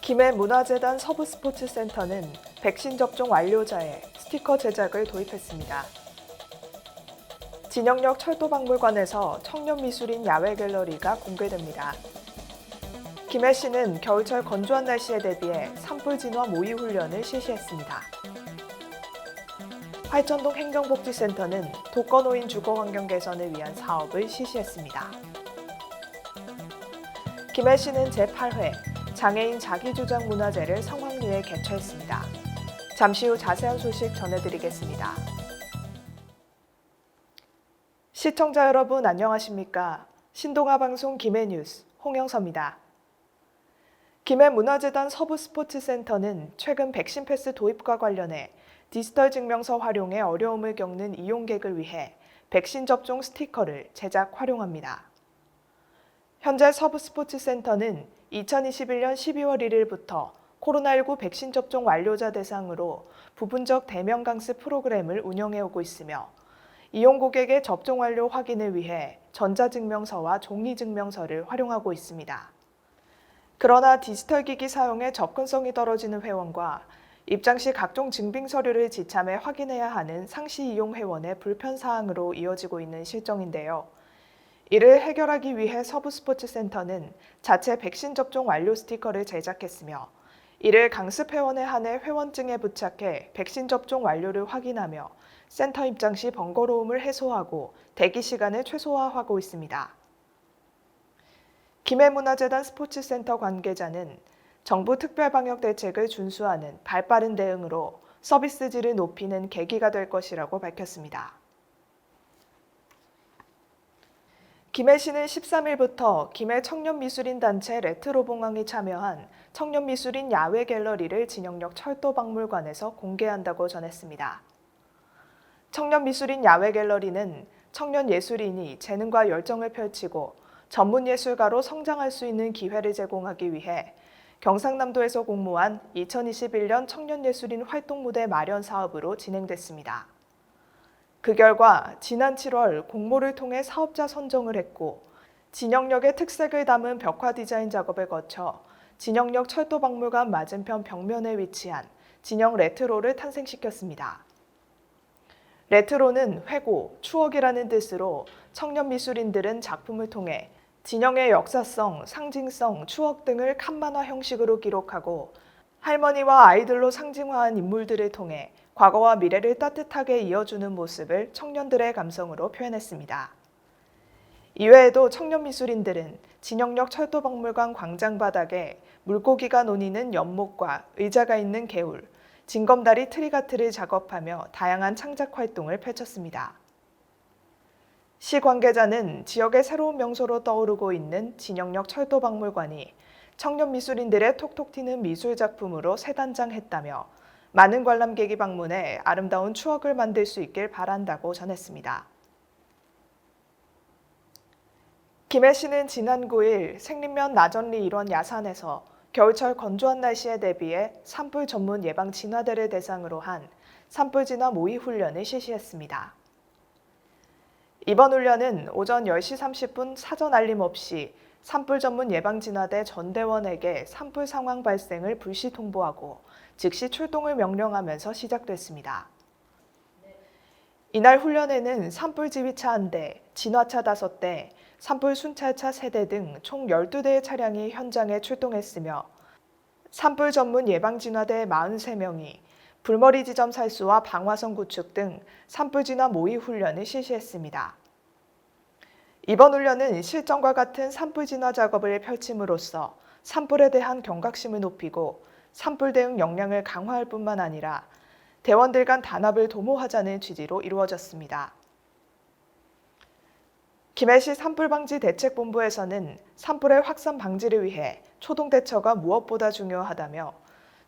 김해 문화재단 서부스포츠센터는 백신 접종 완료자의 스티커 제작을 도입했습니다. 진영역 철도박물관에서 청년미술인 야외갤러리가 공개됩니다. 김해시는 겨울철 건조한 날씨에 대비해 산불 진화 모의 훈련을 실시했습니다. 화천동 행정복지센터는 독거노인 주거환경 개선을 위한 사업을 실시했습니다. 김해시는 제8회 장애인 자기주장 문화제를 성황리에 개최했습니다. 잠시 후 자세한 소식 전해드리겠습니다. 시청자 여러분 안녕하십니까? 신동아방송 김해뉴스 홍영서입니다. 김해문화재단 서부스포츠센터는 최근 백신 패스 도입과 관련해 디지털 증명서 활용에 어려움을 겪는 이용객을 위해 백신 접종 스티커를 제작 활용합니다. 현재 서부스포츠센터는 2021년 12월 1일부터 코로나19 백신 접종 완료자 대상으로 부분적 대면 강습 프로그램을 운영해 오고 있으며 이용 고객의 접종 완료 확인을 위해 전자증명서와 종이증명서를 활용하고 있습니다. 그러나 디지털 기기 사용에 접근성이 떨어지는 회원과 입장 시 각종 증빙 서류를 지참해 확인해야 하는 상시 이용 회원의 불편 사항으로 이어지고 있는 실정인데요. 이를 해결하기 위해 서부스포츠센터는 자체 백신 접종 완료 스티커를 제작했으며 이를 강습 회원에 한해 회원증에 부착해 백신 접종 완료를 확인하며 센터 입장 시 번거로움을 해소하고 대기 시간을 최소화하고 있습니다. 김해문화재단 스포츠센터 관계자는 정부 특별방역 대책을 준수하는 발빠른 대응으로 서비스질을 높이는 계기가 될 것이라고 밝혔습니다. 김해시는 13일부터 김해 청년미술인 단체 레트로봉황이 참여한 청년미술인 야외 갤러리를 진영역 철도박물관에서 공개한다고 전했습니다. 청년미술인 야외 갤러리는 청년 예술인이 재능과 열정을 펼치고 전문 예술가로 성장할 수 있는 기회를 제공하기 위해 경상남도에서 공모한 2021년 청년예술인 활동무대 마련 사업으로 진행됐습니다. 그 결과 지난 7월 공모를 통해 사업자 선정을 했고 진영역의 특색을 담은 벽화 디자인 작업을 거쳐 진영역 철도박물관 맞은편 벽면에 위치한 진영 레트로를 탄생시켰습니다. 레트로는 회고, 추억이라는 뜻으로 청년 미술인들은 작품을 통해 진영의 역사성, 상징성, 추억 등을 칸만화 형식으로 기록하고 할머니와 아이들로 상징화한 인물들을 통해 과거와 미래를 따뜻하게 이어주는 모습을 청년들의 감성으로 표현했습니다. 이외에도 청년 미술인들은 진영역 철도박물관 광장 바닥에 물고기가 노니는 연못과 의자가 있는 개울, 징검다리 트리가트를 작업하며 다양한 창작 활동을 펼쳤습니다. 시 관계자는 지역의 새로운 명소로 떠오르고 있는 진영역 철도박물관이 청년 미술인들의 톡톡 튀는 미술 작품으로 새 단장했다며 많은 관람객이 방문해 아름다운 추억을 만들 수 있길 바란다고 전했습니다. 김해시는 지난 9일 생림면 나전리 일원 야산에서 겨울철 건조한 날씨에 대비해 산불 전문 예방 진화대를 대상으로 한 산불 진화 모의 훈련을 실시했습니다. 이번 훈련은 오전 10시 30분 사전 알림 없이 산불 전문 예방진화대 전대원에게 산불 상황 발생을 불시 통보하고 즉시 출동을 명령하면서 시작됐습니다. 이날 훈련에는 산불 지휘차 1대, 진화차 5대, 산불 순찰차 3대 등 총 12대의 차량이 현장에 출동했으며 산불 전문 예방진화대 43명이 불머리 지점 살수와 방화선 구축 등 산불 진화 모의 훈련을 실시했습니다. 이번 훈련은 실전과 같은 산불 진화 작업을 펼침으로써 산불에 대한 경각심을 높이고 산불 대응 역량을 강화할 뿐만 아니라 대원들 간 단합을 도모하자는 취지로 이루어졌습니다. 김해시 산불방지대책본부에서는 산불의 확산 방지를 위해 초동 대처가 무엇보다 중요하다며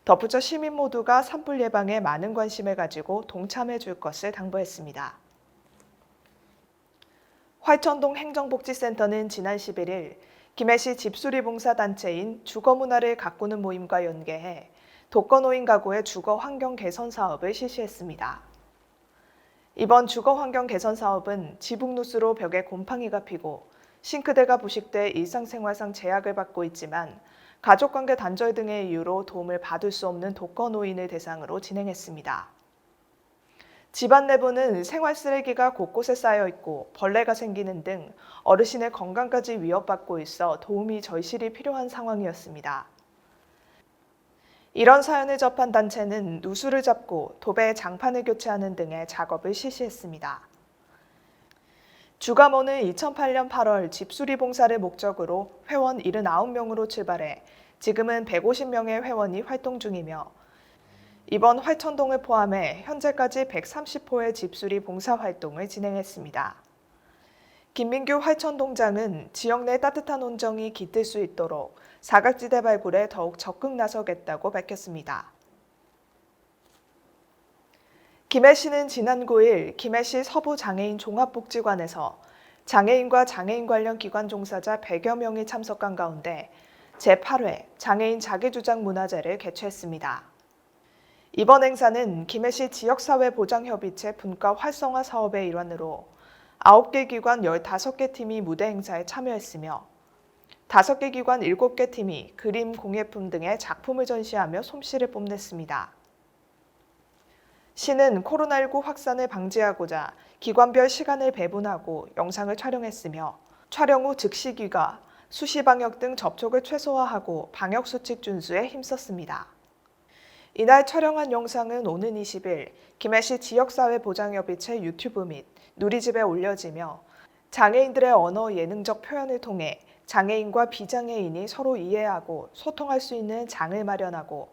덧붙여 시민 모두가 산불 예방에 많은 관심을 가지고 동참해 줄 것을 당부했습니다. 화천동 행정복지센터는 지난 11일 김해시 집수리 봉사단체인 주거문화를 가꾸는 모임과 연계해 독거노인 가구의 주거 환경 개선 사업을 실시했습니다. 이번 주거 환경 개선 사업은 지붕누수로 벽에 곰팡이가 피고 싱크대가 부식돼 일상생활상 제약을 받고 있지만 가족관계 단절 등의 이유로 도움을 받을 수 없는 독거노인을 대상으로 진행했습니다. 집안 내부는 생활 쓰레기가 곳곳에 쌓여 있고 벌레가 생기는 등 어르신의 건강까지 위협받고 있어 도움이 절실히 필요한 상황이었습니다. 이런 사연을 접한 단체는 누수를 잡고 도배의 장판을 교체하는 등의 작업을 실시했습니다. 주감원은 2008년 8월 집수리 봉사를 목적으로 회원 79명으로 출발해 지금은 150명의 회원이 활동 중이며 이번 활천동을 포함해 현재까지 130호의 집수리 봉사 활동을 진행했습니다. 김민규 활천동장은 지역 내 따뜻한 온정이 깃들 수 있도록 사각지대 발굴에 더욱 적극 나서겠다고 밝혔습니다. 김해시는 지난 9일 김해시 서부장애인 종합복지관에서 장애인과 장애인 관련 기관 종사자 100여 명이 참석한 가운데 제8회 장애인 자기주장 문화제를 개최했습니다. 이번 행사는 김해시 지역사회보장협의체 분과 활성화 사업의 일환으로 9개 기관 15개 팀이 무대 행사에 참여했으며 5개 기관 7개 팀이 그림, 공예품 등의 작품을 전시하며 솜씨를 뽐냈습니다. 시는 코로나19 확산을 방지하고자 기관별 시간을 배분하고 영상을 촬영했으며 촬영 후 즉시 귀가, 수시 방역 등 접촉을 최소화하고 방역 수칙 준수에 힘썼습니다. 이날 촬영한 영상은 오는 20일 김해시 지역사회보장협의체 유튜브 및 누리집에 올려지며 장애인들의 언어 예능적 표현을 통해 장애인과 비장애인이 서로 이해하고 소통할 수 있는 장을 마련하고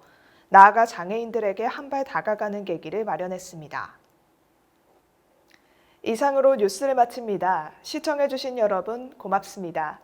나아가 장애인들에게 한 발 다가가는 계기를 마련했습니다. 이상으로 뉴스를 마칩니다. 시청해주신 여러분 고맙습니다.